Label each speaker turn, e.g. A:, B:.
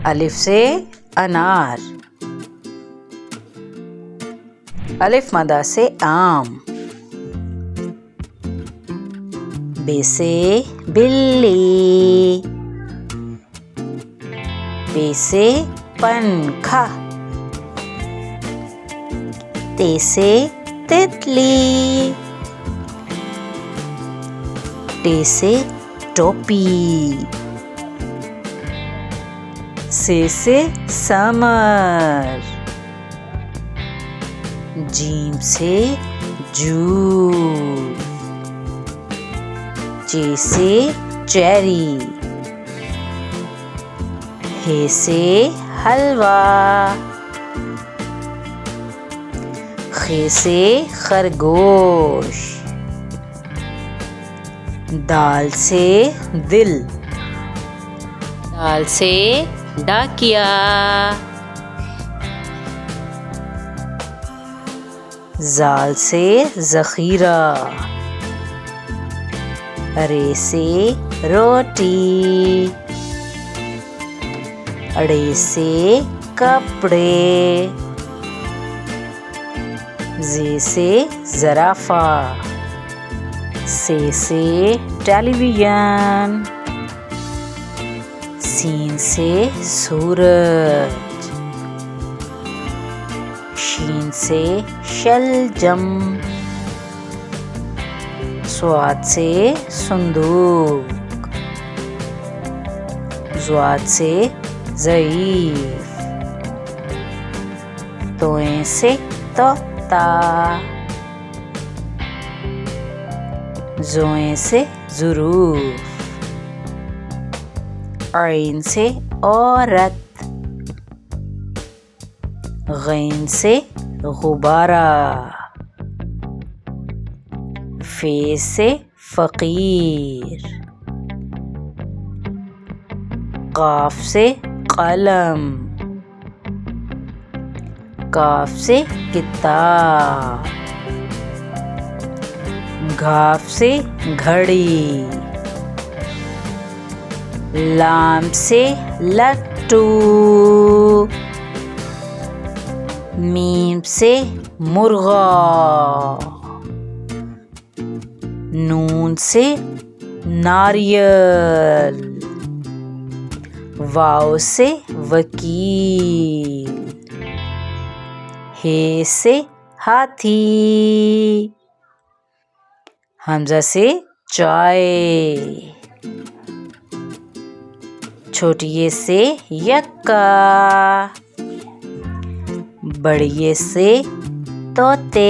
A: अलिफ से अनार। अलिफ मदा से आम। बे से बिल्ली। पे से पंखा। ते से तितली। टे से टोपी। से समर। जीम से जूस। चे से चेरी। हे से हलवा। खे से खरगोश। दाल से दिल। दाल से डाकिया। जाल से जखीरा। रे से रोटी। अड़े से कपड़े। जे से जराफा। से टेलीविजन। सीन से सूरज। शीन से शलजम। स्वाद से संदूक। ज़्वाद से ज़ईफ। तोए से तोता। ज़ोए से ज़ुरूफ। ऐन से औरत। गैन से गुब्बारा। फे से फ़कीर। काफ से कलम। काफ से किताब। घाफ से घड़ी। लाम से लट्टू। मीम से मुर्गा। नून से नारियल। वाव से वकील। हे से हाथी। हमजा से चाय। छोटिये से यक्का। बड़िये से तोते।